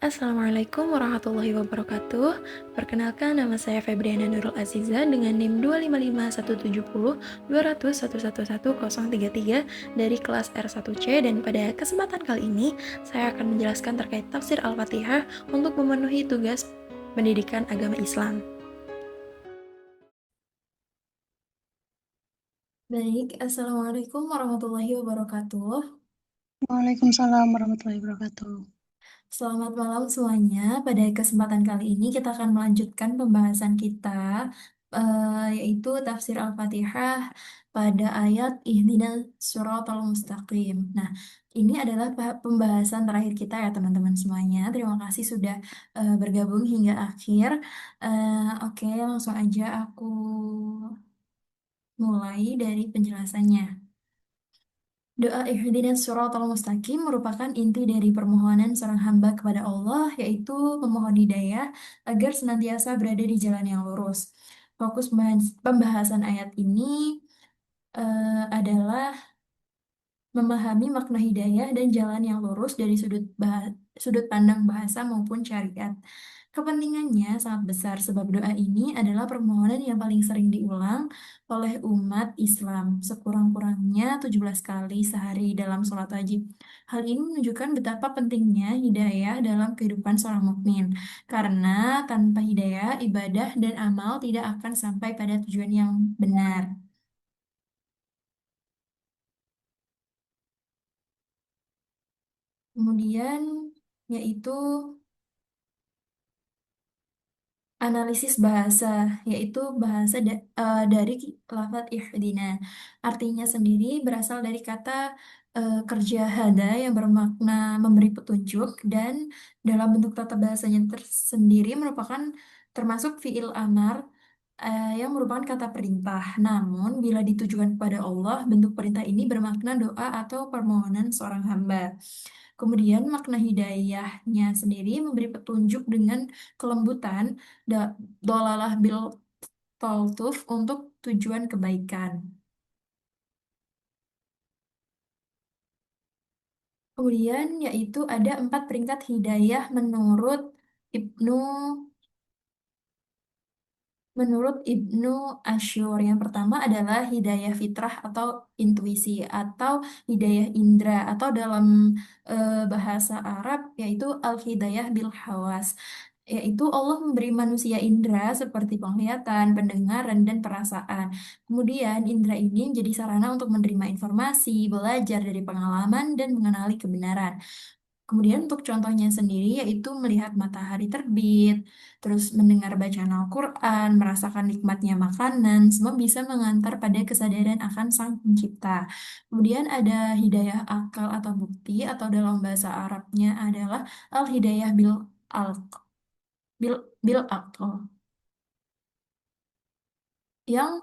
Assalamualaikum warahmatullahi wabarakatuh. Perkenalkan, nama saya Febriana Nurul Aziza dengan NIM 255170200111033 dari kelas R1C, dan pada kesempatan kali ini saya akan menjelaskan terkait tafsir Al-Fatihah untuk memenuhi tugas pendidikan agama Islam. Baik, Assalamualaikum warahmatullahi wabarakatuh. Waalaikumsalam warahmatullahi wabarakatuh. Selamat malam semuanya. Pada kesempatan kali ini kita akan melanjutkan pembahasan kita, yaitu tafsir Al-Fatihah pada ayat Ihdinas Shiratal Mustaqim. Nah, ini adalah pembahasan terakhir kita ya teman-teman semuanya. Terima kasih sudah bergabung hingga akhir. Oke, langsung aja aku mulai dari penjelasannya. Doa ihdinas siratal mustaqim merupakan inti dari permohonan seorang hamba kepada Allah, yaitu memohon hidayah agar senantiasa berada di jalan yang lurus. Fokus pembahasan ayat ini adalah memahami makna hidayah dan jalan yang lurus dari sudut pandang bahasa maupun syariat. Kepentingannya sangat besar sebab doa ini adalah permohonan yang paling sering diulang oleh umat Islam, sekurang-kurangnya 17 kali sehari dalam sholat wajib. Hal ini menunjukkan betapa pentingnya hidayah dalam kehidupan seorang mukmin, karena tanpa hidayah, ibadah dan amal tidak akan sampai pada tujuan yang benar. Kemudian yaitu analisis bahasa, yaitu bahasa dari lafadz ihdina. Artinya sendiri berasal dari kata kerja hada yang bermakna memberi petunjuk, dan dalam bentuk tata bahasanya tersendiri merupakan termasuk fiil amar yang merupakan kata perintah. Namun bila ditujukan kepada Allah, bentuk perintah ini bermakna doa atau permohonan seorang hamba. Kemudian makna hidayahnya sendiri memberi petunjuk dengan kelembutan, dolalah bil tautuf, untuk tujuan kebaikan. Kemudian yaitu ada 4 peringkat hidayah Ibnu Ibnu Asyur. Yang pertama adalah hidayah fitrah atau intuisi, atau hidayah indra, atau dalam bahasa Arab yaitu al-hidayah bil hawas. Yaitu Allah memberi manusia indra seperti penglihatan, pendengaran, dan perasaan. Kemudian indra ini menjadi sarana untuk menerima informasi, belajar dari pengalaman, dan mengenali kebenaran. Kemudian untuk contohnya sendiri yaitu melihat matahari terbit, terus mendengar bacaan Al-Quran, merasakan nikmatnya makanan, semua bisa mengantar pada kesadaran akan Sang Pencipta. Kemudian ada hidayah akal atau bukti, atau dalam bahasa Arabnya adalah al-hidayah bil aql, yang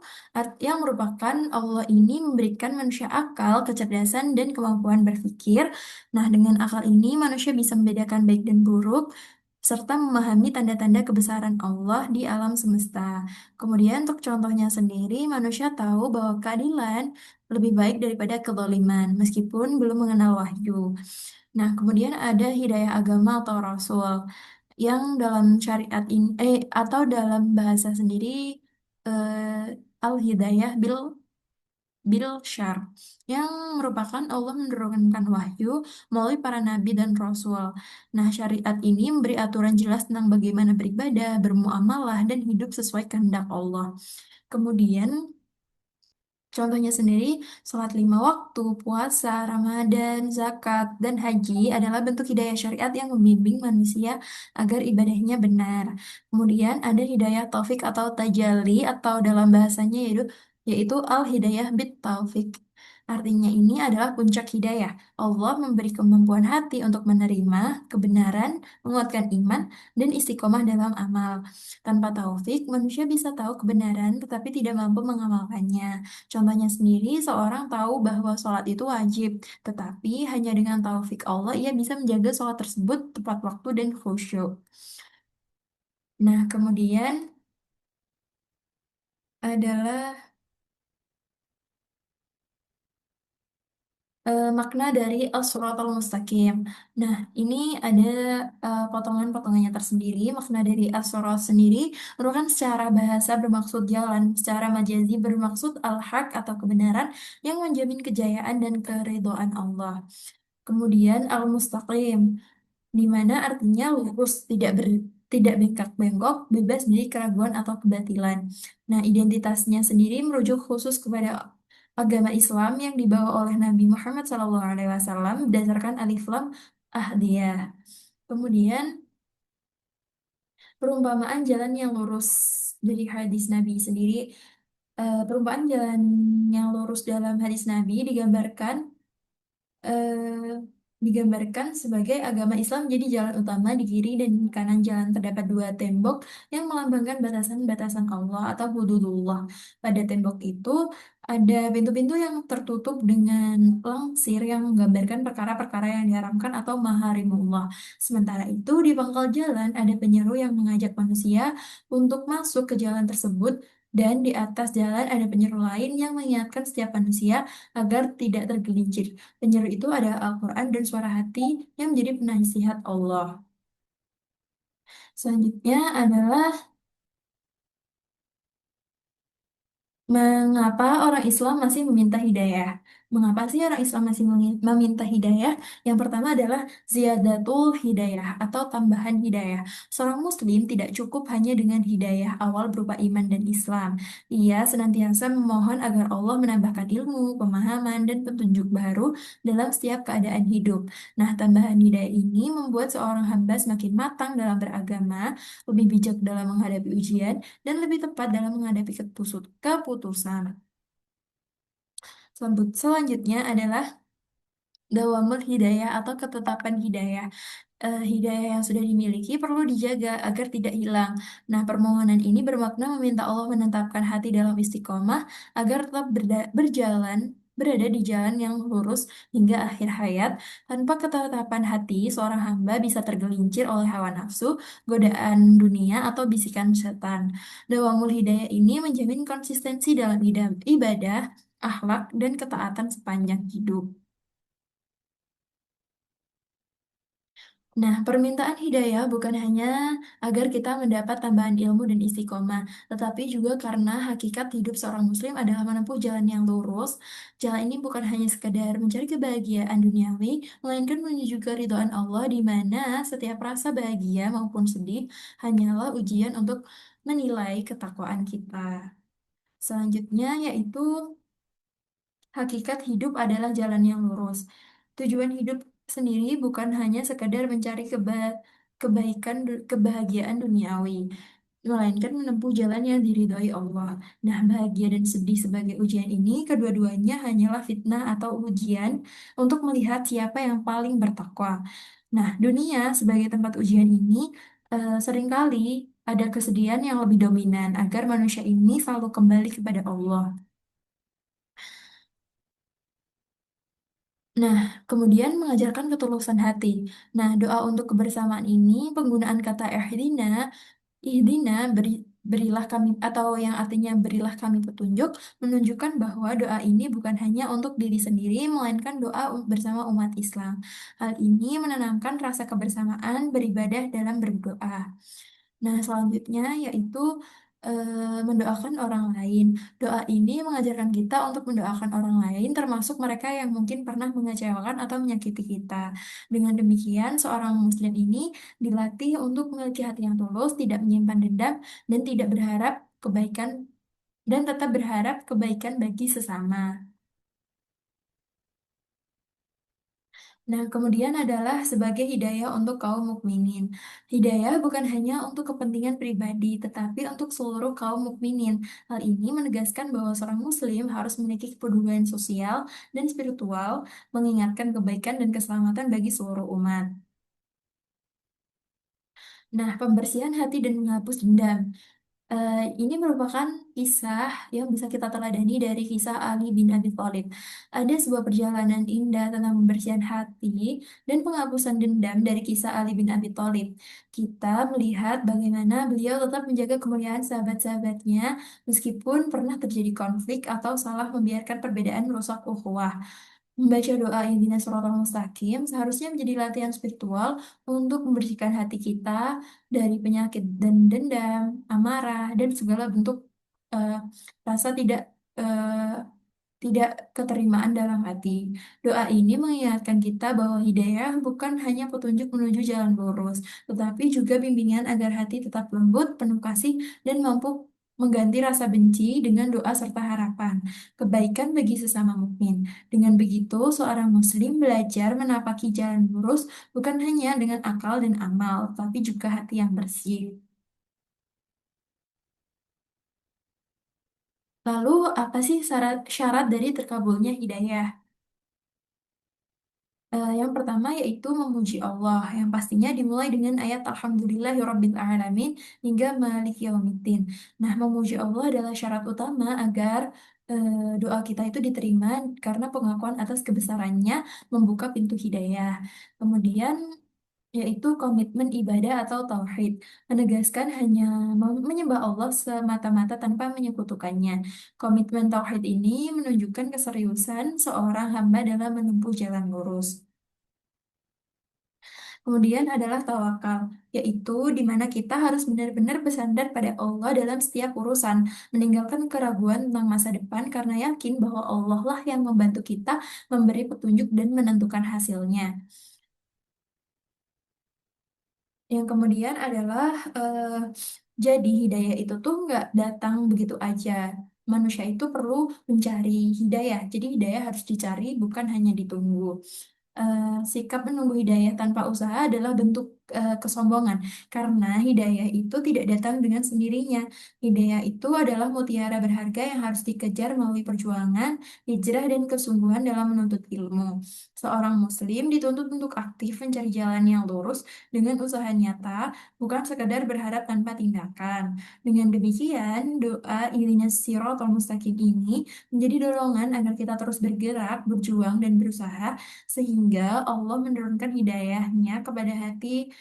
yang merupakan Allah ini memberikan manusia akal, kecerdasan, dan kemampuan berpikir. Nah, dengan akal ini manusia bisa membedakan baik dan buruk serta memahami tanda-tanda kebesaran Allah di alam semesta. Kemudian untuk contohnya sendiri, manusia tahu bahwa keadilan lebih baik daripada kezaliman meskipun belum mengenal wahyu. Nah, kemudian ada hidayah agama atau rasul, yang dalam syariat ini atau dalam bahasa sendiri al-hidayah bil syar, yang merupakan Allah menurunkan wahyu melalui para nabi dan rasul. Nah, syariat ini memberi aturan jelas tentang bagaimana beribadah, bermuamalah, dan hidup sesuai kehendak Allah. Kemudian contohnya sendiri, sholat 5 waktu, puasa, Ramadan, zakat, dan haji adalah bentuk hidayah syariat yang membimbing manusia agar ibadahnya benar. Kemudian ada hidayah taufik atau tajalli, atau dalam bahasanya yaitu al-hidayah bit taufik. Artinya ini adalah puncak hidayah. Allah memberi kemampuan hati untuk menerima kebenaran, menguatkan iman, dan istiqomah dalam amal. Tanpa taufik, manusia bisa tahu kebenaran tetapi tidak mampu mengamalkannya. Contohnya sendiri, seorang tahu bahwa sholat itu wajib, tetapi hanya dengan taufik Allah ia bisa menjaga sholat tersebut tepat waktu dan khusyuk. Nah, kemudian adalah makna dari as-siratal mustaqim. Nah, ini ada potongan-potongannya tersendiri. Makna dari as-sirat sendiri merupakan secara bahasa bermaksud jalan, secara majazi bermaksud al-haq atau kebenaran yang menjamin kejayaan dan keridhaan Allah. Kemudian al-mustaqim, di mana artinya lurus, tidak bengkak-bengkok, bebas dari keraguan atau kebatilan. Nah, identitasnya sendiri merujuk khusus kepada agama Islam yang dibawa oleh Nabi Muhammad SAW berdasarkan Alif Lam Ahdiyah. Kemudian perumpamaan jalan yang lurus dari hadis Nabi sendiri, perumpamaan jalan yang lurus dalam hadis Nabi digambarkan sebagai agama Islam jadi jalan utama di kiri dan kanan jalan terdapat dua tembok yang melambangkan batasan-batasan Allah atau hududullah. Pada tembok itu ada pintu-pintu yang tertutup dengan langsir yang menggambarkan perkara-perkara yang diharamkan atau maharimullah. Sementara itu di pangkal jalan ada penyeru yang mengajak manusia untuk masuk ke jalan tersebut. Dan di atas jalan ada penyeru lain yang mengingatkan setiap manusia agar tidak tergelincir. Penyeru itu ada Al-Quran dan suara hati yang menjadi penasihat Allah. Selanjutnya adalah mengapa orang Islam masih meminta hidayah? Mengapa sih orang Islam masih meminta hidayah? Yang pertama adalah ziyadatul hidayah atau tambahan hidayah. Seorang Muslim tidak cukup hanya dengan hidayah awal berupa iman dan Islam. Ia senantiasa memohon agar Allah menambahkan ilmu, pemahaman, dan petunjuk baru dalam setiap keadaan hidup. Nah, tambahan hidayah ini membuat seorang hamba semakin matang dalam beragama, lebih bijak dalam menghadapi ujian, dan lebih tepat dalam menghadapi keputusan. Selanjutnya adalah dawamul hidayah atau ketetapan hidayah. Hidayah yang sudah dimiliki perlu dijaga agar tidak hilang. Nah, permohonan ini bermakna meminta Allah menetapkan hati dalam istiqomah agar tetap berada di jalan yang lurus hingga akhir hayat. Tanpa ketetapan hati, seorang hamba bisa tergelincir oleh hawa nafsu, godaan dunia, atau bisikan setan. Dawamul hidayah ini menjamin konsistensi dalam ibadah, akhlak, dan ketaatan sepanjang hidup. Nah, permintaan hidayah bukan hanya agar kita mendapat tambahan ilmu dan istiqomah, tetapi juga karena hakikat hidup seorang muslim adalah menempuh jalan yang lurus. Jalan ini bukan hanya sekedar mencari kebahagiaan duniawi, melainkan menuju keridhaan Allah di mana setiap rasa bahagia maupun sedih hanyalah ujian untuk menilai ketakwaan kita. Selanjutnya yaitu hakikat hidup adalah jalan yang lurus. Tujuan hidup sendiri bukan hanya sekadar mencari kebahagiaan duniawi, melainkan menempuh jalan yang diridhoi Allah. Nah, bahagia dan sedih sebagai ujian ini, kedua-duanya hanyalah fitnah atau ujian untuk melihat siapa yang paling bertakwa. Nah, dunia sebagai tempat ujian ini seringkali ada kesedihan yang lebih dominan agar manusia ini selalu kembali kepada Allah. Nah, kemudian mengajarkan ketulusan hati. Nah, doa untuk kebersamaan ini, penggunaan kata ihdina berilah kami, atau yang artinya berilah kami petunjuk, menunjukkan bahwa doa ini bukan hanya untuk diri sendiri, melainkan doa bersama umat Islam. Hal ini menanamkan rasa kebersamaan beribadah dalam berdoa. Nah, selanjutnya yaitu mendoakan orang lain. Doa ini mengajarkan kita untuk mendoakan orang lain, termasuk mereka yang mungkin pernah mengecewakan atau menyakiti kita. Dengan demikian, seorang muslim ini dilatih untuk memiliki hati yang tulus, tidak menyimpan dendam, dan tidak berharap kebaikan dan tetap berharap kebaikan bagi sesama. Nah, kemudian adalah sebagai hidayah untuk kaum mukminin. Hidayah bukan hanya untuk kepentingan pribadi, tetapi untuk seluruh kaum mukminin. Hal ini menegaskan bahwa seorang muslim harus memiliki kepedulian sosial dan spiritual, mengingatkan kebaikan dan keselamatan bagi seluruh umat. Nah, pembersihan hati dan menghapus dendam. Ini merupakan kisah yang bisa kita teladani dari kisah Ali bin Abi Thalib. Ada sebuah perjalanan indah tentang pembersihan hati dan penghapusan dendam dari kisah Ali bin Abi Thalib. Kita melihat bagaimana beliau tetap menjaga kemuliaan sahabat-sahabatnya meskipun pernah terjadi konflik atau salah membiarkan perbedaan merusak ukhuwah. Membaca doa Ihdinas Shiratal Mustaqim seharusnya menjadi latihan spiritual untuk membersihkan hati kita dari penyakit dan dendam, amarah, dan segala bentuk eh, rasa tidak keterimaan dalam hati. Doa ini mengingatkan kita bahwa hidayah bukan hanya petunjuk menuju jalan lurus, tetapi juga bimbingan agar hati tetap lembut, penuh kasih, dan mampu mengganti rasa benci dengan doa serta harapan kebaikan bagi sesama mukmin. Dengan begitu, seorang muslim belajar menapaki jalan lurus bukan hanya dengan akal dan amal, tapi juga hati yang bersih. Lalu, apa sih syarat dari terkabulnya hidayah? Yang pertama yaitu memuji Allah, yang pastinya dimulai dengan ayat Alhamdulillahirabbil alamin hingga Maliki Yaumiddin. Nah, memuji Allah adalah syarat utama agar doa kita itu diterima karena pengakuan atas kebesarannya membuka pintu hidayah. Kemudian yaitu komitmen ibadah atau tauhid, menegaskan hanya menyembah Allah semata-mata tanpa menyekutukannya. Komitmen tauhid ini menunjukkan keseriusan seorang hamba dalam menempuh jalan lurus. Kemudian adalah tawakal, yaitu di mana kita harus benar-benar bersandar pada Allah dalam setiap urusan, meninggalkan keraguan tentang masa depan karena yakin bahwa Allah lah yang membantu kita memberi petunjuk dan menentukan hasilnya. Yang kemudian adalah jadi hidayah itu tuh nggak datang begitu aja. Manusia itu perlu mencari hidayah. Jadi hidayah harus dicari, bukan hanya ditunggu. Sikap menunggu hidayah tanpa usaha adalah bentuk kesombongan, karena hidayah itu tidak datang dengan sendirinya. Hidayah itu adalah mutiara berharga yang harus dikejar melalui perjuangan, hijrah, dan kesungguhan dalam menuntut ilmu. Seorang muslim dituntut untuk aktif mencari jalan yang lurus dengan usaha nyata, bukan sekadar berharap tanpa tindakan. Dengan demikian, doa Ihdinas Shiratal Mustaqim ini menjadi dorongan agar kita terus bergerak, berjuang, dan berusaha sehingga Allah menurunkan hidayahnya kepada hati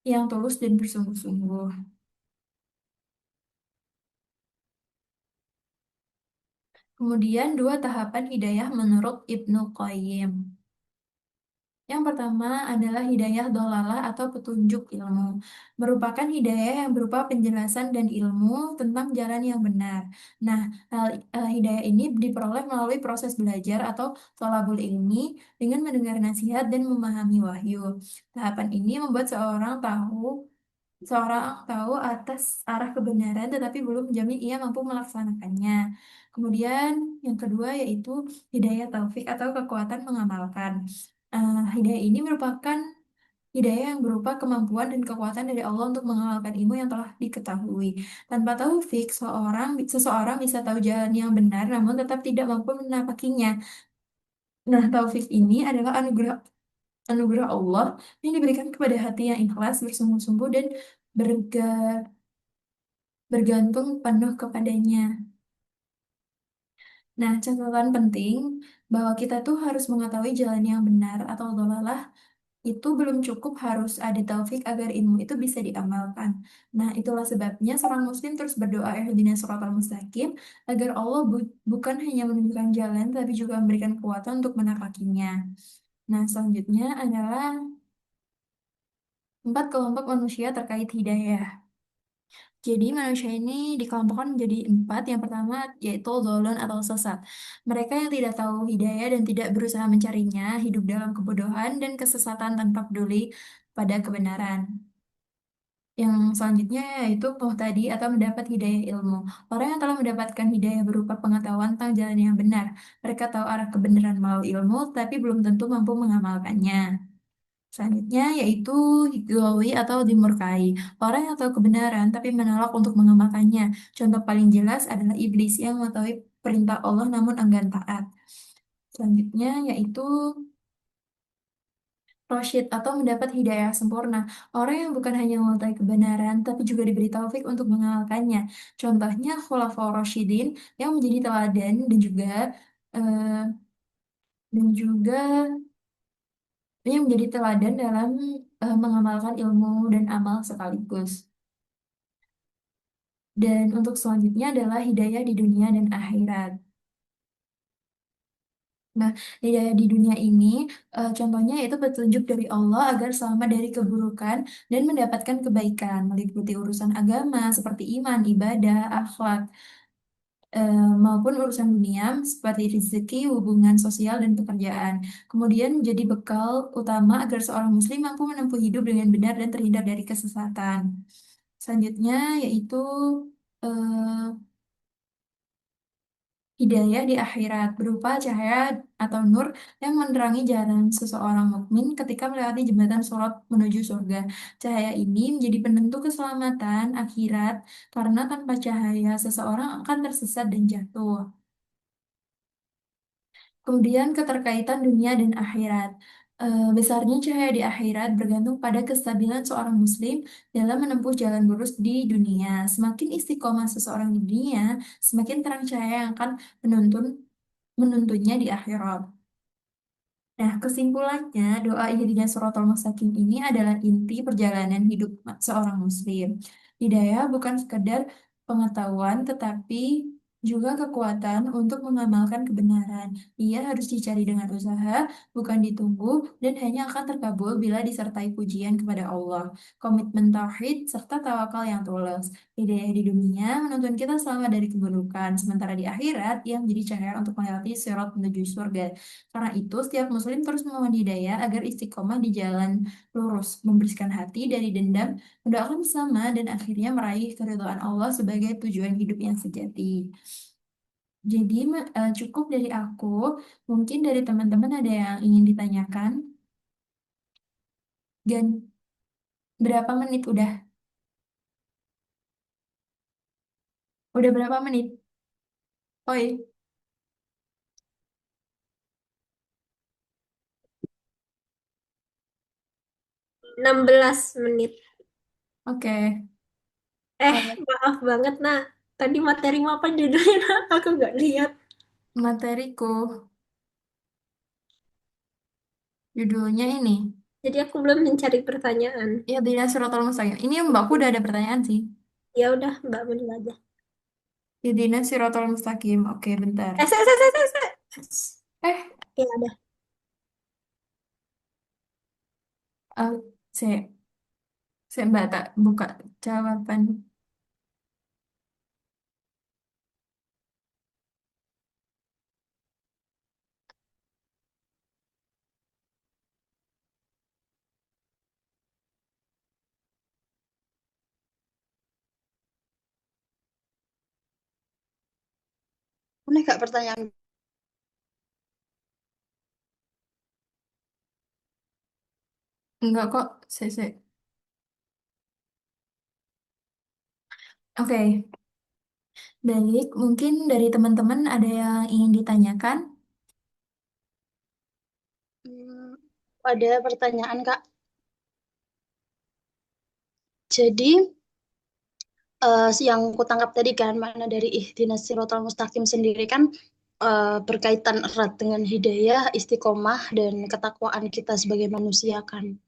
yang tulus dan bersungguh-sungguh. Kemudian dua tahapan hidayah menurut Ibnu Qayyim. Yang pertama adalah hidayah dolalah atau petunjuk ilmu, merupakan hidayah yang berupa penjelasan dan ilmu tentang jalan yang benar. Nah, hidayah ini diperoleh melalui proses belajar atau thalabul ilmi dengan mendengar nasihat dan memahami wahyu. Tahapan ini membuat seorang tahu atas arah kebenaran, tetapi belum menjamin ia mampu melaksanakannya. Kemudian yang kedua yaitu hidayah taufik atau kekuatan mengamalkan. Hidayah ini merupakan hidayah yang berupa kemampuan dan kekuatan dari Allah untuk mengamalkan ilmu yang telah diketahui. Tanpa taufik, seseorang bisa tahu jalan yang benar, namun tetap tidak mampu menapakinya. Nah, taufik ini adalah anugerah Allah yang diberikan kepada hati yang ikhlas, bersungguh-sungguh, dan berga- bergantung penuh kepadanya. Nah, catatan penting bahwa kita tuh harus mengetahui jalan yang benar atau dhalalah itu belum cukup, harus ada taufik agar ilmu itu bisa diamalkan. Nah, itulah sebabnya seorang muslim terus berdoa ihdinas shiratal mustaqim agar Allah bukan hanya menunjukkan jalan tapi juga memberikan kekuatan untuk menapakinya. Nah, selanjutnya adalah 4 kelompok manusia terkait hidayah. Jadi manusia ini dikelompokkan menjadi 4. Yang pertama yaitu zolon atau sesat. Mereka yang tidak tahu hidayah dan tidak berusaha mencarinya, hidup dalam kebodohan dan kesesatan tanpa peduli pada kebenaran. Yang selanjutnya yaitu muhtadi atau mendapat hidayah ilmu. Orang yang telah mendapatkan hidayah berupa pengetahuan tentang jalan yang benar. Mereka tahu arah kebenaran melalui ilmu, tapi belum tentu mampu mengamalkannya. Selanjutnya yaitu higawi atau dimurkai. Orang yang tahu kebenaran tapi menolak untuk mengamalkannya. Contoh paling jelas adalah iblis yang mengetahui perintah Allah namun enggan taat. Selanjutnya yaitu Rosyid atau mendapat hidayah sempurna. Orang yang bukan hanya mengetahui kebenaran tapi juga diberi taufik untuk mengamalkannya. Contohnya Khulafaur Rasyidin yang menjadi teladan eh, dan juga yang menjadi teladan dalam mengamalkan ilmu dan amal sekaligus. Dan untuk selanjutnya adalah hidayah di dunia dan akhirat. Nah, hidayah di dunia ini, contohnya yaitu petunjuk dari Allah agar selamat dari keburukan dan mendapatkan kebaikan, meliputi urusan agama seperti iman, ibadah, akhlak, maupun urusan dunia seperti rezeki, hubungan sosial, dan pekerjaan. Kemudian menjadi bekal utama agar seorang muslim mampu menempuh hidup dengan benar dan terhindar dari kesesatan. Selanjutnya yaitu eh, hidayah di akhirat berupa cahaya atau nur yang menerangi jalan seseorang mukmin ketika melewati jembatan Sirat menuju surga. Cahaya ini menjadi penentu keselamatan akhirat karena tanpa cahaya seseorang akan tersesat dan jatuh. Kemudian keterkaitan dunia dan akhirat. Besarnya cahaya di akhirat bergantung pada kestabilan seorang muslim dalam menempuh jalan lurus di dunia. Semakin istiqomah seseorang di dunia, semakin terang cahaya yang akan menuntun menuntunnya di akhirat. Nah, kesimpulannya, doa ihdinas siratal mustaqim ini adalah inti perjalanan hidup seorang muslim. Hidayah bukan sekedar pengetahuan, tetapi juga kekuatan untuk mengamalkan kebenaran. Ia harus dicari dengan usaha, bukan ditunggu, dan hanya akan terkabul bila disertai pujian kepada Allah, komitmen tauhid, serta tawakal yang tulus. Hidayah di dunia menuntun kita selamat dari keburukan, sementara di akhirat ia menjadi cahaya untuk melewati sirat menuju surga. Karena itu, setiap muslim terus memohon hidayah agar istiqomah di jalan lurus, membersihkan hati dari dendam, mendoakan sama, dan akhirnya meraih keridhaan Allah sebagai tujuan hidup yang sejati. Jadi, cukup dari aku. Mungkin dari teman-teman ada yang ingin ditanyakan. Dan berapa menit udah? Udah berapa menit? Oi, 16 menit. oke. Eh, maaf banget, nah. Tadi materi apa judulnya? Nah? Aku nggak lihat. Materiku, judulnya ini. Jadi aku belum mencari pertanyaan. Ya, Dina Suratul Mustaqim. Ini mbakku udah ada pertanyaan sih. Ya udah, Mbak Menil aja. Ihdina Siratal Mustaqim. Oke, bentar. Se. Eh, Ya ada. eh, saya mbak tak buka jawaban. Ini gak pertanyaan. Enggak kok, saya. Oke, baik. Mungkin dari teman-teman ada yang ingin ditanyakan? Hmm, ada pertanyaan, Kak. Jadi, yang kutangkap tadi kan, makna dari ihdinas siratal mustaqim sendiri kan berkaitan erat dengan hidayah, istiqomah, dan ketakwaan kita sebagai manusia kan.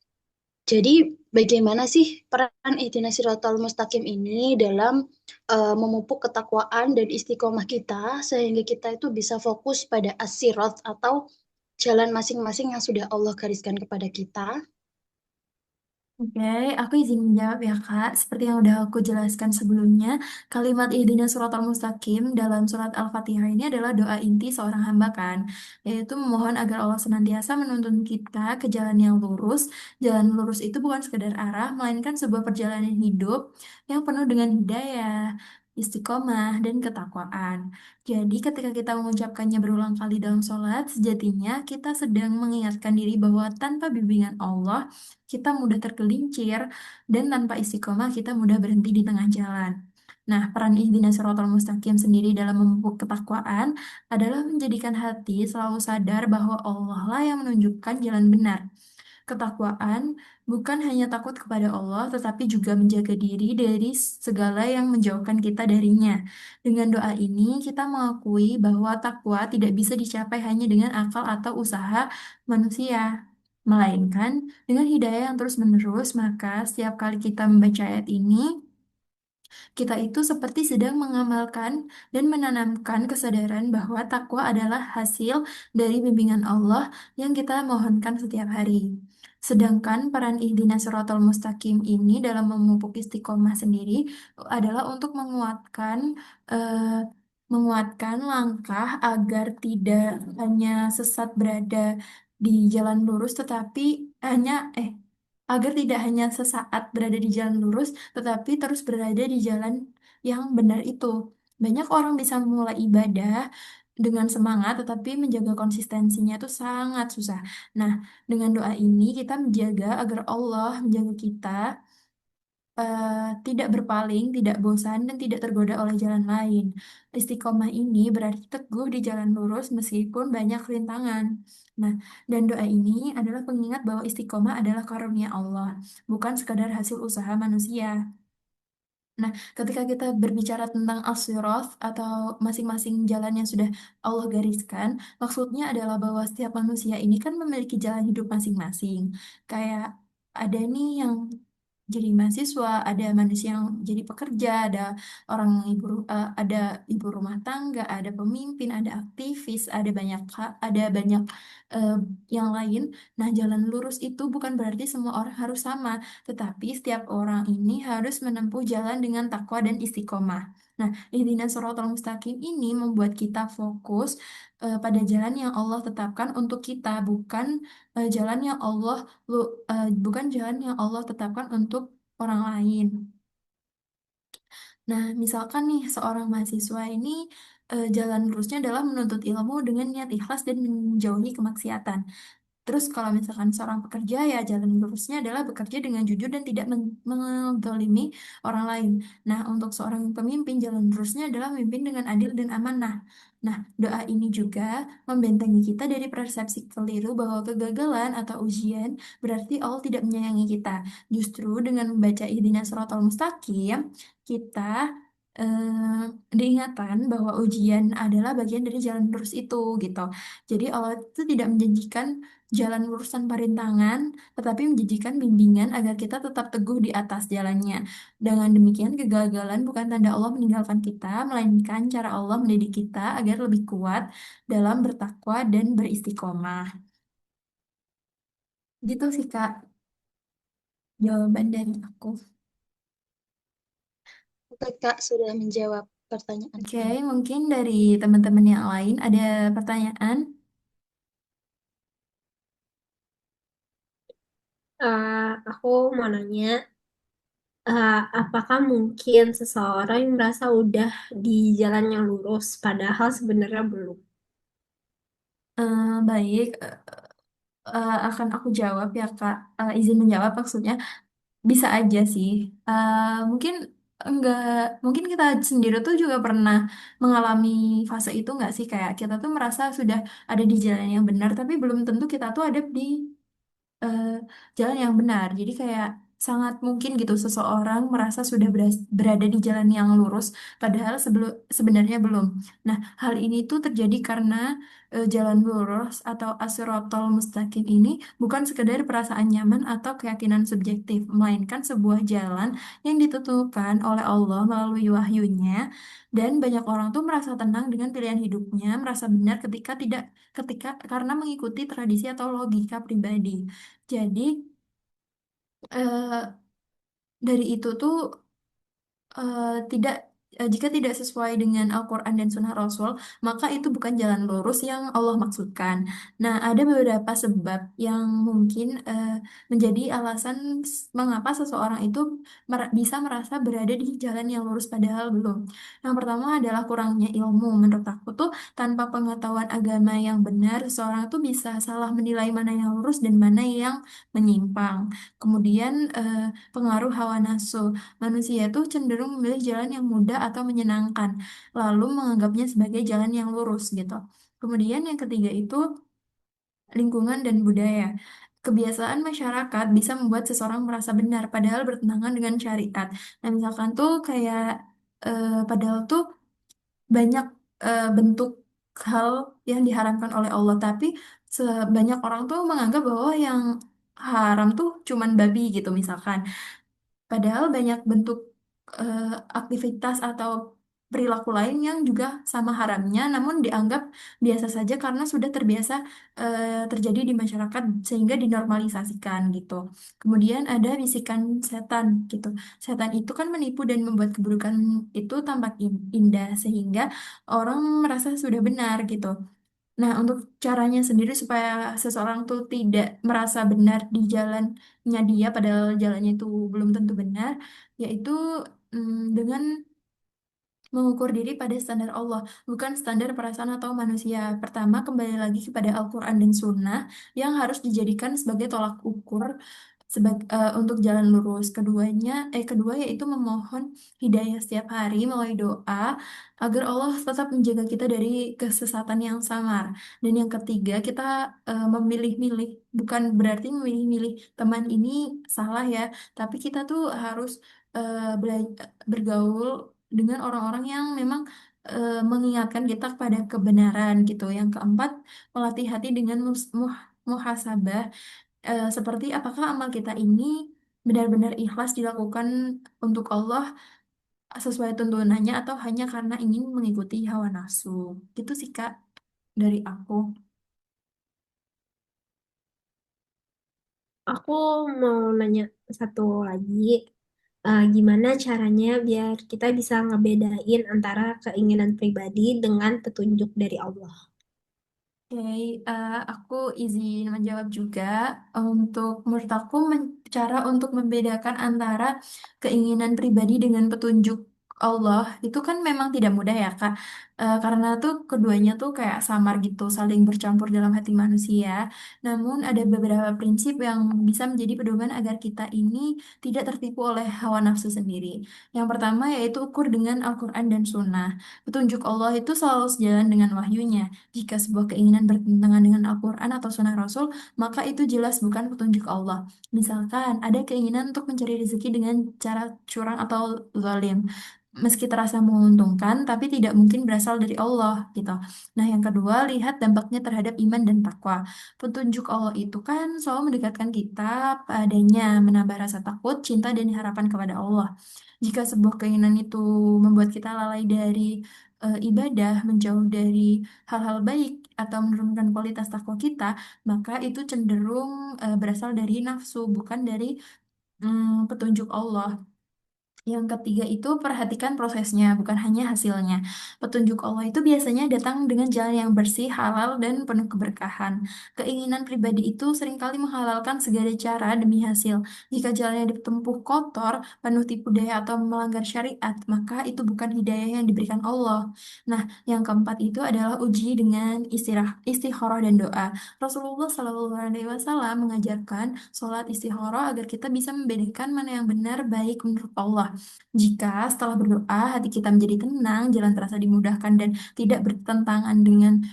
Jadi, bagaimana sih peran ihdinas siratal mustaqim ini dalam memupuk ketakwaan dan istiqomah kita, sehingga kita itu bisa fokus pada as-sirat atau jalan masing-masing yang sudah Allah gariskan kepada kita. Oke, aku izin menjawab ya Kak. Seperti yang udah aku jelaskan sebelumnya, kalimat Ihdinas Siratal Mustaqim dalam surat Al-Fatihah ini adalah doa inti seorang hamba kan, yaitu memohon agar Allah senantiasa menuntun kita ke jalan yang lurus. Jalan lurus itu bukan sekedar arah, melainkan sebuah perjalanan hidup yang penuh dengan hidayah, istiqomah, dan ketakwaan. Jadi ketika kita mengucapkannya berulang kali dalam sholat, sejatinya kita sedang mengingatkan diri bahwa tanpa bimbingan Allah, kita mudah tergelincir, dan tanpa istiqomah kita mudah berhenti di tengah jalan. Nah, peran ihdinas siratal mustaqim sendiri dalam memupuk ketakwaan adalah menjadikan hati selalu sadar bahwa Allah lah yang menunjukkan jalan benar. Ketakwaan bukan hanya takut kepada Allah, tetapi juga menjaga diri dari segala yang menjauhkan kita darinya. Dengan doa ini, kita mengakui bahwa takwa tidak bisa dicapai hanya dengan akal atau usaha manusia, melainkan dengan hidayah yang terus-menerus. Maka, setiap kali kita membaca ayat ini, Kita itu seperti sedang mengamalkan dan menanamkan kesadaran bahwa takwa adalah hasil dari bimbingan Allah yang kita mohonkan setiap hari. Sedangkan peran ihdinas siratal mustaqim ini dalam memupuk istiqomah sendiri adalah untuk menguatkan langkah agar tidak hanya sesat berada di jalan lurus, tetapi hanya agar tidak hanya sesaat berada di jalan lurus, tetapi terus berada di jalan yang benar itu. Banyak orang bisa memulai ibadah dengan semangat, tetapi menjaga konsistensinya itu sangat susah. Nah, dengan doa ini kita menjaga agar Allah menjaga kita tidak berpaling, tidak bosan, dan tidak tergoda oleh jalan lain. Istiqomah ini berarti teguh di jalan lurus meskipun banyak rintangan. Nah, dan doa ini adalah pengingat bahwa istiqomah adalah karunia Allah, bukan sekadar hasil usaha manusia. Nah, ketika kita berbicara tentang as atau masing-masing jalan yang sudah Allah gariskan, maksudnya adalah bahwa setiap manusia ini kan memiliki jalan hidup masing-masing. Kayak ada nih yang jadi mahasiswa, ada manusia yang jadi pekerja, ada ada ibu rumah tangga, ada pemimpin, ada aktivis, ada banyak eh, yang lain. Nah, jalan lurus itu bukan berarti semua orang harus sama, tetapi setiap orang ini harus menempuh jalan dengan takwa dan istiqomah. Nah, ihdinas shiratal mustaqim ini membuat kita fokus pada jalan yang Allah tetapkan untuk kita, jalan yang bukan jalan yang Allah tetapkan untuk orang lain. Nah, misalkan nih seorang mahasiswa ini jalan lurusnya adalah menuntut ilmu dengan niat ikhlas dan menjauhi kemaksiatan. Terus kalau misalkan seorang pekerja ya jalan lurusnya adalah bekerja dengan jujur dan tidak menzalimi orang lain. Nah, untuk seorang pemimpin jalan lurusnya adalah memimpin dengan adil dan amanah. Nah, doa ini juga membentengi kita dari persepsi keliru bahwa kegagalan atau ujian berarti Allah tidak menyayangi kita. Justru dengan membaca ihdinas shiratal mustaqim, kita diingatkan bahwa ujian adalah bagian dari jalan lurus itu gitu. Jadi Allah itu tidak menjanjikan jalan lurus tanpa rintangan, tetapi menjanjikan bimbingan agar kita tetap teguh di atas jalannya. Dengan demikian, kegagalan bukan tanda Allah meninggalkan kita, melainkan cara Allah mendidik kita agar lebih kuat dalam bertakwa dan beristiqomah. Gitu sih, Kak, jawaban dari aku. Oke, Kak, sudah menjawab pertanyaan Oke, kami. mungkin dari teman-teman yang lain ada pertanyaan? Aku mau nanya, apakah mungkin seseorang yang merasa udah di jalan yang lurus, padahal sebenarnya belum? Baik, akan aku jawab ya Kak. Izin menjawab maksudnya. Bisa aja sih. Mungkin enggak, mungkin kita sendiri tuh juga pernah mengalami fase itu nggak sih? Kayak kita tuh merasa sudah ada di jalan yang benar, tapi belum tentu kita tuh ada di eh, jalan yang benar. Jadi kayak sangat mungkin gitu seseorang merasa sudah berada di jalan yang lurus, padahal sebenarnya belum. Nah, hal ini tuh terjadi karena jalan lurus atau as-siratal mustaqim ini bukan sekedar perasaan nyaman atau keyakinan subjektif, melainkan sebuah jalan yang ditentukan oleh Allah melalui wahyunya. Dan banyak orang tuh merasa tenang dengan pilihan hidupnya, merasa benar ketika karena mengikuti tradisi atau logika pribadi. Jadi eh, dari itu tuh tidak jika tidak sesuai dengan Al-Quran dan Sunnah Rasul, maka itu bukan jalan lurus yang Allah maksudkan. Nah, ada beberapa sebab yang mungkin menjadi alasan mengapa seseorang itu bisa merasa berada di jalan yang lurus padahal belum. Yang pertama adalah kurangnya ilmu. Menurut aku tuh, tanpa pengetahuan agama yang benar, seseorang tuh bisa salah menilai mana yang lurus dan mana yang menyimpang. Kemudian, pengaruh hawa nafsu. Manusia itu cenderung memilih jalan yang mudah atau menyenangkan, lalu menganggapnya sebagai jalan yang lurus gitu. Kemudian yang ketiga itu lingkungan dan budaya. Kebiasaan masyarakat bisa membuat seseorang merasa benar, padahal bertentangan dengan syariat. Nah, misalkan tuh kayak padahal tuh banyak bentuk hal yang diharamkan oleh Allah, tapi sebanyak orang tuh menganggap bahwa yang haram tuh cuman babi gitu misalkan. Padahal banyak bentuk aktivitas atau perilaku lain yang juga sama haramnya, namun dianggap biasa saja karena sudah terbiasa terjadi di masyarakat sehingga dinormalisasikan gitu. Kemudian ada bisikan setan gitu. Setan itu kan menipu dan membuat keburukan itu tampak indah sehingga orang merasa sudah benar gitu. Nah, untuk caranya sendiri supaya seseorang tuh tidak merasa benar di jalannya dia, padahal jalannya itu belum tentu benar, yaitu dengan mengukur diri pada standar Allah, bukan standar perasaan atau manusia. Pertama, kembali lagi kepada Al-Quran dan Sunnah yang harus dijadikan sebagai tolak ukur untuk jalan lurus. Kedua yaitu memohon hidayah setiap hari melalui doa agar Allah tetap menjaga kita dari kesesatan yang samar. Dan yang ketiga, kita memilih-milih, bukan berarti memilih-milih teman ini salah ya, tapi kita tuh harus bergaul dengan orang-orang yang memang mengingatkan kita kepada kebenaran gitu. Yang keempat, melatih hati dengan muhasabah, seperti apakah amal kita ini benar-benar ikhlas dilakukan untuk Allah sesuai tuntunannya atau hanya karena ingin mengikuti hawa nafsu. Gitu sih Kak dari aku. Aku mau nanya satu lagi. Gimana caranya biar kita bisa ngebedain antara keinginan pribadi dengan petunjuk dari Allah? Oke, aku izin menjawab juga. Untuk menurut aku cara untuk membedakan antara keinginan pribadi dengan petunjuk Allah itu kan memang tidak mudah ya Kak. Karena tuh keduanya tuh kayak samar gitu, saling bercampur dalam hati manusia. Namun ada beberapa prinsip yang bisa menjadi pedoman agar kita ini tidak tertipu oleh hawa nafsu sendiri. Yang pertama yaitu ukur dengan Al-Quran dan Sunnah. Petunjuk Allah itu selalu sejalan dengan wahyunya. Jika sebuah keinginan bertentangan dengan Al-Quran atau Sunnah Rasul, maka itu jelas bukan petunjuk Allah. Misalkan, ada keinginan untuk mencari rezeki dengan cara curang atau zalim. Meski terasa menguntungkan, tapi tidak mungkin berasal dari Allah, gitu. Nah, yang kedua, lihat dampaknya terhadap iman dan takwa. Petunjuk Allah itu kan selalu mendekatkan kita padanya, menambah rasa takut, cinta, dan harapan kepada Allah. Jika sebuah keinginan itu membuat kita lalai dari ibadah, menjauh dari hal-hal baik atau menurunkan kualitas takwa kita, maka itu cenderung berasal dari nafsu, bukan dari petunjuk Allah. Yang ketiga itu perhatikan prosesnya, bukan hanya hasilnya. Petunjuk Allah itu biasanya datang dengan jalan yang bersih, halal, dan penuh keberkahan. Keinginan pribadi itu seringkali menghalalkan segala cara demi hasil. Jika jalannya ditempuh kotor, penuh tipu daya atau melanggar syariat, maka itu bukan hidayah yang diberikan Allah. Nah, yang keempat itu adalah uji dengan istikharah dan doa. Rasulullah Shallallahu Alaihi Wasallam mengajarkan sholat istikharah agar kita bisa membedakan mana yang benar baik menurut Allah. Jika setelah berdoa hati kita menjadi tenang, jalan terasa dimudahkan dan tidak bertentangan dengan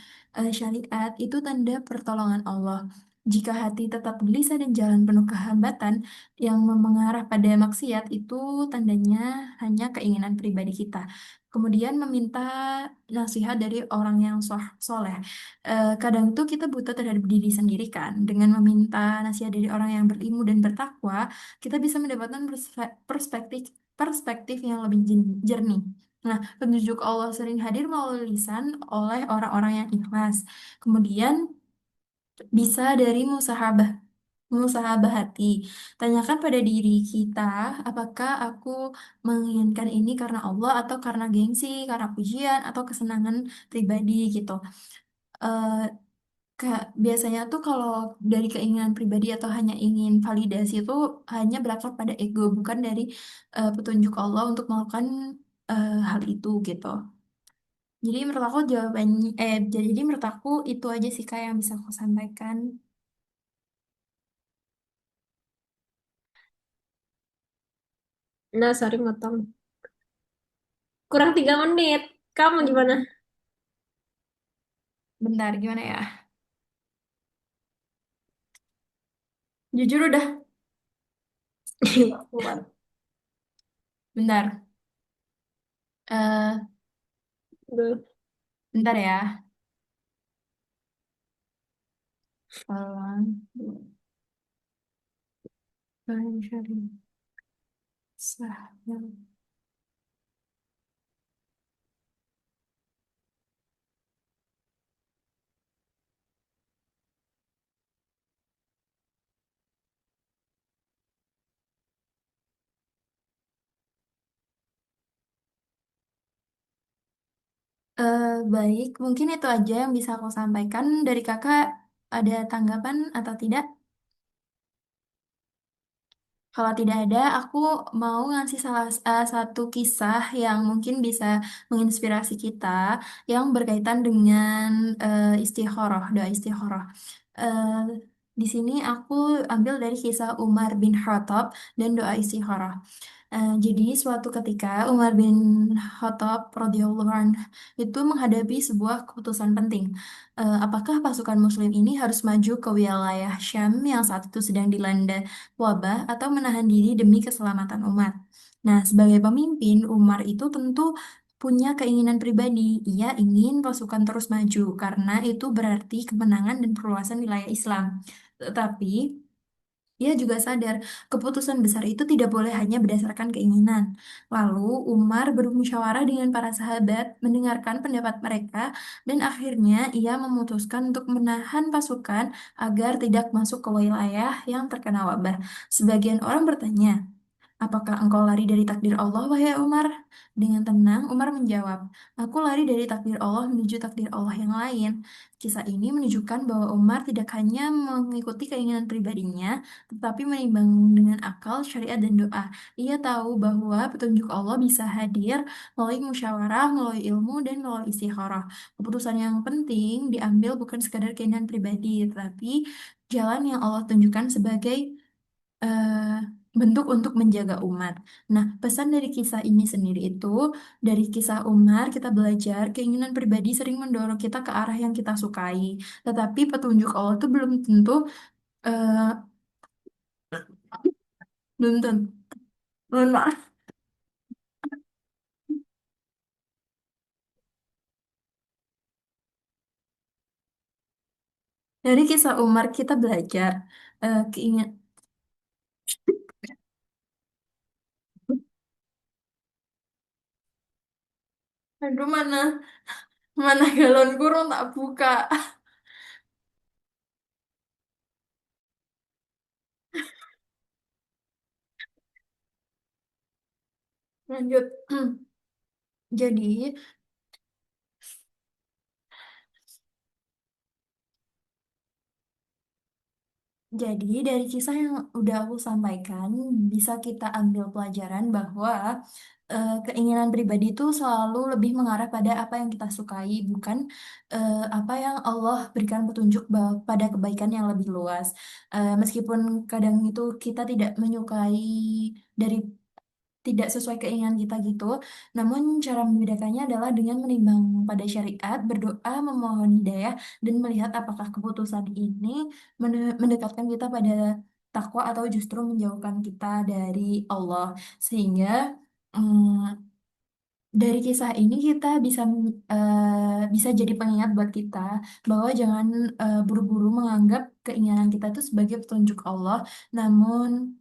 syariat, itu tanda pertolongan Allah. Jika hati tetap gelisah dan jalan penuh kehambatan yang mengarah pada maksiat, itu tandanya hanya keinginan pribadi kita. Kemudian meminta nasihat dari orang yang soleh. Kadang tuh kita butuh terhadap diri sendiri kan. Dengan meminta nasihat dari orang yang berilmu dan bertakwa, kita bisa mendapatkan perspektif perspektif yang lebih jernih. Nah, petunjuk Allah sering hadir melalui lisan oleh orang-orang yang ikhlas. Kemudian bisa dari musahabah hati. Tanyakan pada diri kita, apakah aku menginginkan ini karena Allah atau karena gengsi, karena pujian, atau kesenangan pribadi gitu. Eh, Biasanya tuh kalau dari keinginan pribadi atau hanya ingin validasi itu hanya berasal pada ego, bukan dari petunjuk Allah untuk melakukan hal itu gitu. Jadi menurut aku jadi menurut aku itu aja sih Kak yang bisa aku sampaikan. Nah, sorry motong. Kurang 3 menit. Kamu gimana? Bentar, gimana ya? Jujur udah keluar. Bentar, eh Duh. bentar ya. Tolong. Syarif. Sahnya. Baik, mungkin itu aja yang bisa aku sampaikan. Dari kakak, ada tanggapan atau tidak? Kalau tidak ada, aku mau ngasih satu kisah yang mungkin bisa menginspirasi kita yang berkaitan dengan istikharah, doa istikharah. Eh, di sini aku ambil dari kisah Umar bin Khattab dan doa istikharah. Jadi suatu ketika Umar bin Khattab radhiyallahu anh itu menghadapi sebuah keputusan penting. Apakah pasukan Muslim ini harus maju ke wilayah Syam yang saat itu sedang dilanda wabah atau menahan diri demi keselamatan umat? Nah, sebagai pemimpin, Umar itu tentu punya keinginan pribadi. Ia ingin pasukan terus maju karena itu berarti kemenangan dan perluasan wilayah Islam. Tetapi ia juga sadar keputusan besar itu tidak boleh hanya berdasarkan keinginan. Lalu Umar bermusyawarah dengan para sahabat, mendengarkan pendapat mereka, dan akhirnya ia memutuskan untuk menahan pasukan agar tidak masuk ke wilayah yang terkena wabah. Sebagian orang bertanya, apakah engkau lari dari takdir Allah, wahai Umar? Dengan tenang, Umar menjawab, aku lari dari takdir Allah menuju takdir Allah yang lain. Kisah ini menunjukkan bahwa Umar tidak hanya mengikuti keinginan pribadinya, tetapi menimbang dengan akal, syariat, dan doa. Ia tahu bahwa petunjuk Allah bisa hadir melalui musyawarah, melalui ilmu, dan melalui istikharah. Keputusan yang penting diambil bukan sekadar keinginan pribadi, tetapi jalan yang Allah tunjukkan sebagai eh, bentuk untuk menjaga umat. Nah, pesan dari kisah ini sendiri itu, dari kisah Umar kita belajar keinginan pribadi sering mendorong kita ke arah yang kita sukai. Tetapi petunjuk Allah itu eh, belum tentu. Mohon maaf. Dari kisah Umar kita belajar keinginan. Aduh, mana galon kurung tak buka. Lanjut. Jadi, Jadi dari kisah yang udah aku sampaikan, bisa kita ambil pelajaran bahwa keinginan pribadi itu selalu lebih mengarah pada apa yang kita sukai, bukan apa yang Allah berikan petunjuk pada kebaikan yang lebih luas. Meskipun kadang itu kita tidak menyukai dari tidak sesuai keinginan kita gitu. Namun cara membedakannya adalah dengan menimbang pada syariat, berdoa, memohon hidayah, dan melihat apakah keputusan ini mendekatkan kita pada takwa atau justru menjauhkan kita dari Allah. Sehingga dari kisah ini kita bisa jadi pengingat buat kita bahwa jangan buru-buru menganggap keinginan kita itu sebagai petunjuk Allah, namun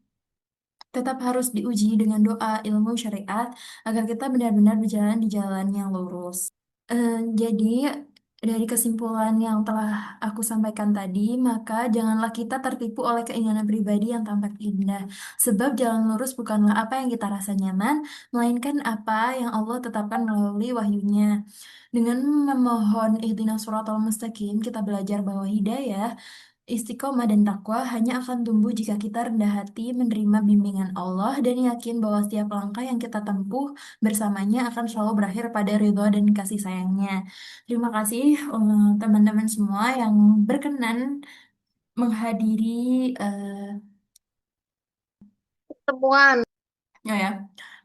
tetap harus diuji dengan doa, ilmu syariat, agar kita benar-benar berjalan di jalan yang lurus. Jadi, dari kesimpulan yang telah aku sampaikan tadi, maka janganlah kita tertipu oleh keinginan pribadi yang tampak indah. Sebab jalan lurus bukanlah apa yang kita rasa nyaman, melainkan apa yang Allah tetapkan melalui wahyunya. Dengan memohon ihdinas siratal mustaqim, kita belajar bahwa hidayah, istiqomah dan takwa hanya akan tumbuh jika kita rendah hati menerima bimbingan Allah dan yakin bahwa setiap langkah yang kita tempuh bersamanya akan selalu berakhir pada ridho dan kasih sayangnya. Terima kasih teman-teman semua yang berkenan menghadiri Temuan. oh ya.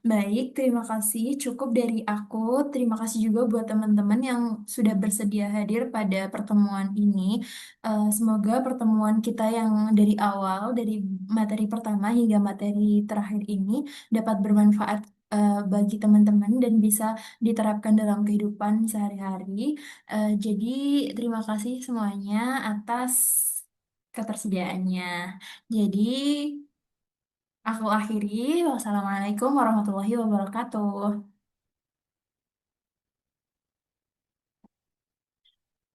Baik, terima kasih. Cukup dari aku. Terima kasih juga buat teman-teman yang sudah bersedia hadir pada pertemuan ini. Semoga pertemuan kita yang dari awal, dari materi pertama hingga materi terakhir ini dapat bermanfaat bagi teman-teman dan bisa diterapkan dalam kehidupan sehari-hari. Jadi, terima kasih semuanya atas ketersediaannya. Jadi, aku akhiri. Wassalamualaikum warahmatullahi wabarakatuh.